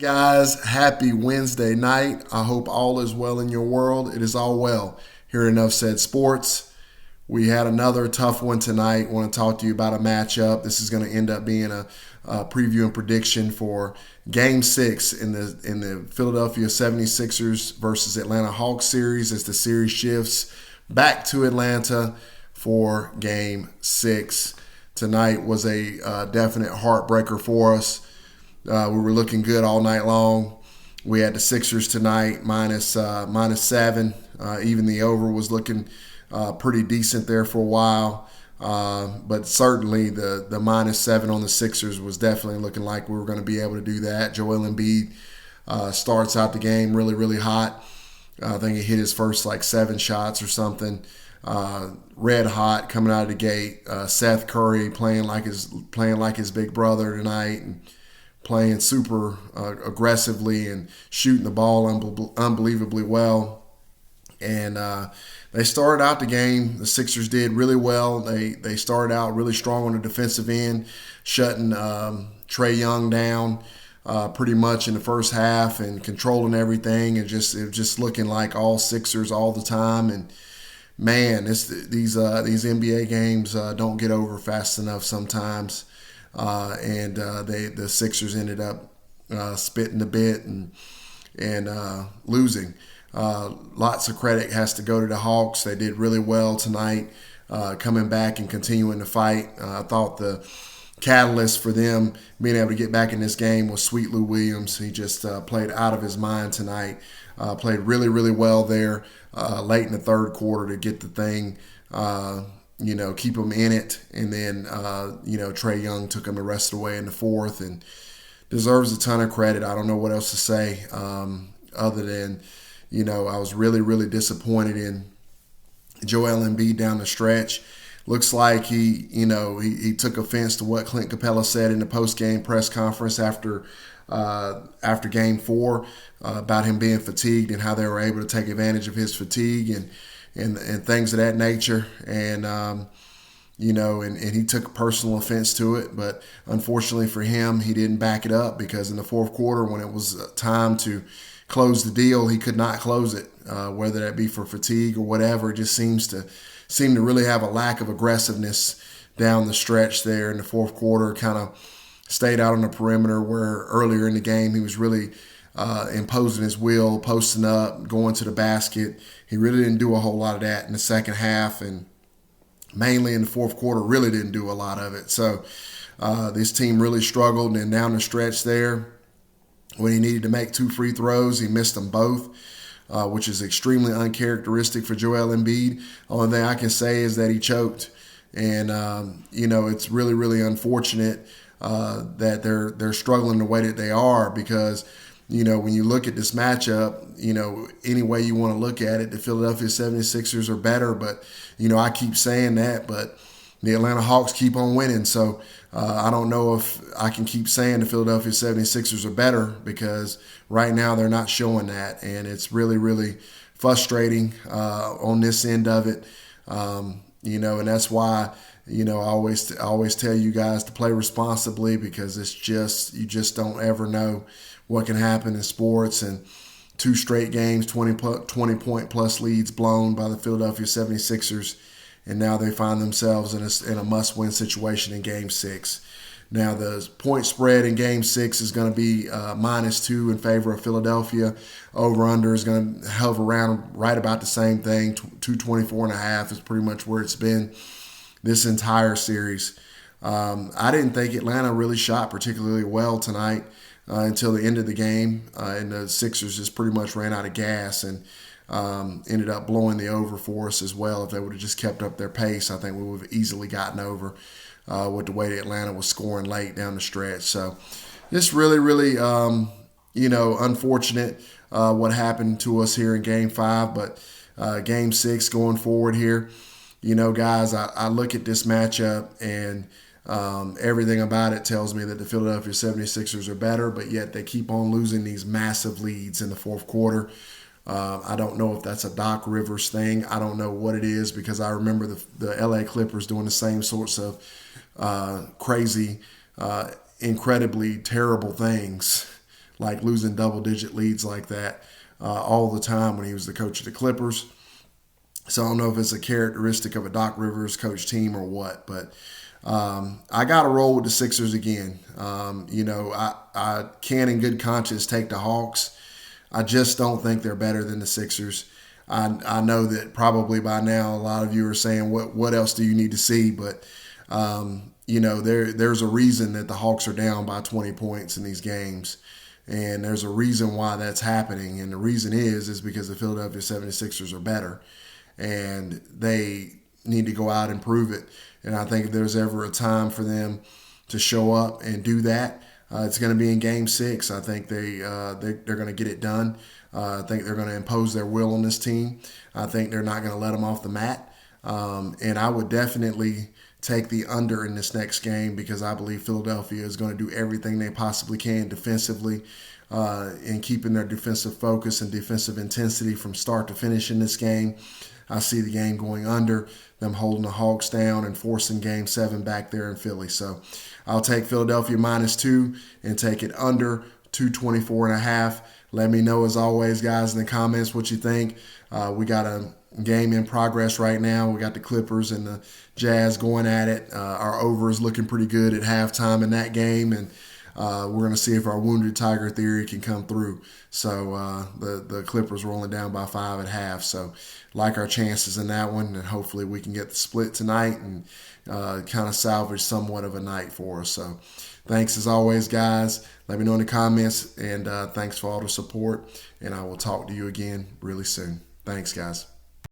Guys, happy Wednesday night. I hope all is well in your world. It is all well here at Enough Said Sports. We had another tough one tonight. Want to talk to you about a matchup. This is going to end up being a preview and prediction for Game 6 in the Philadelphia 76ers versus Atlanta Hawks series as the series shifts back to Atlanta for Game 6. Tonight was a definite heartbreaker for us. We were looking good all night long. We had the Sixers tonight minus 7. Even the over was looking pretty decent there for a while. But certainly the -7 on the Sixers was definitely looking like we were going to be able to do that. Joel Embiid starts out the game really, really hot. I think he hit his first 7 shots or something. Red hot coming out of the gate. Seth Curry playing like his big brother tonight, and playing super aggressively and shooting the ball unbelievably well. And they started out the game. The Sixers did really well. They started out really strong on the defensive end, shutting Trae Young down pretty much in the first half and controlling everything. And it was just looking like all Sixers all the time. And man, these NBA games don't get over fast enough sometimes. The Sixers ended up spitting the bit and losing. Lots of credit has to go to the Hawks. They did really well tonight, coming back and continuing to fight. I thought the catalyst for them being able to get back in this game was Sweet Lou Williams. He just played out of his mind tonight. Played really, really well there late in the third quarter to get the thing keep them in it. And then, Trae Young took them the rest of the way in the fourth and deserves a ton of credit. I don't know what else to say other than, I was really, really disappointed in Joel Embiid down the stretch. Looks like he took offense to what Clint Capella said in the post-game press conference after Game 4 about him being fatigued and how they were able to take advantage of his fatigue and things of that nature. And, and he took personal offense to it. But unfortunately for him, he didn't back it up because in the fourth quarter, when it was time to close the deal, he could not close it, whether that be for fatigue or whatever. It just seemed to really have a lack of aggressiveness down the stretch there in the fourth quarter. Kind of stayed out on the perimeter where earlier in the game he was really imposing his will, posting up, going to the basket. He really didn't do a whole lot of that in the second half, and mainly in the fourth quarter really didn't do a lot of it. So this team really struggled, and down the stretch there, when he needed to make 2 free throws, he missed them both, which is extremely uncharacteristic for Joel Embiid. Only thing I can say is that he choked, and it's really, really unfortunate that they're struggling the way that they are because when you look at this matchup, any way you want to look at it, the Philadelphia 76ers are better. But, I keep saying that, but the Atlanta Hawks keep on winning. So I don't know if I can keep saying the Philadelphia 76ers are better because right now they're not showing that. And it's really, really frustrating on this end of it. And that's why, I always tell you guys to play responsibly because you just don't ever know what can happen in sports. And 2 straight games, 20-point plus leads blown by the Philadelphia 76ers, and now they find themselves in a must-win situation in Game 6. Now the point spread in Game 6 is going to be -2 in favor of Philadelphia. Over/under is going to hover around right about the same thing. 224.5 is pretty much where it's been this entire series. I didn't think Atlanta really shot particularly well tonight until the end of the game, and the Sixers just pretty much ran out of gas and ended up blowing the over for us as well. If they would have just kept up their pace, I think we would have easily gotten over with the way that Atlanta was scoring late down the stretch. So it's really, really, unfortunate what happened to us here in Game 5, but Game 6 going forward here, guys, I look at this matchup and everything about it tells me that the Philadelphia 76ers are better, but yet they keep on losing these massive leads in the fourth quarter. I don't know if that's a Doc Rivers thing. I don't know what it is because I remember the LA Clippers doing the same sorts of crazy, incredibly terrible things like losing double-digit leads like that all the time when he was the coach of the Clippers. So I don't know if it's a characteristic of a Doc Rivers coach team or what, but I got to roll with the Sixers again. I can in good conscience take the Hawks. I just don't think they're better than the Sixers. I know that probably by now a lot of you are saying, what else do you need to see? But, there's a reason that the Hawks are down by 20 points in these games. And there's a reason why that's happening. And the reason is because the Philadelphia 76ers are better. And they need to go out and prove it. And I think if there's ever a time for them to show up and do that, it's going to be in Game 6. I think they're going to get it done. I think they're going to impose their will on this team. I think they're not going to let them off the mat. And I would definitely take the under in this next game because I believe Philadelphia is going to do everything they possibly can defensively in keeping their defensive focus and defensive intensity from start to finish in this game. I see the game going under, them holding the Hawks down and forcing Game 7 back there in Philly. So I'll take Philadelphia -2 and take it under 224.5. Let me know, as always, guys, in the comments what you think. We got a game in progress right now. We got the Clippers and the Jazz going at it. Our over is looking pretty good at halftime in that game, and we're going to see if our wounded tiger theory can come through. So the Clippers rolling down by 5 at half. So like our chances in that one, and hopefully we can get the split tonight and kind of salvage somewhat of a night for us. So thanks as always, guys. Let me know in the comments, and thanks for all the support, and I will talk to you again really soon. Thanks, guys.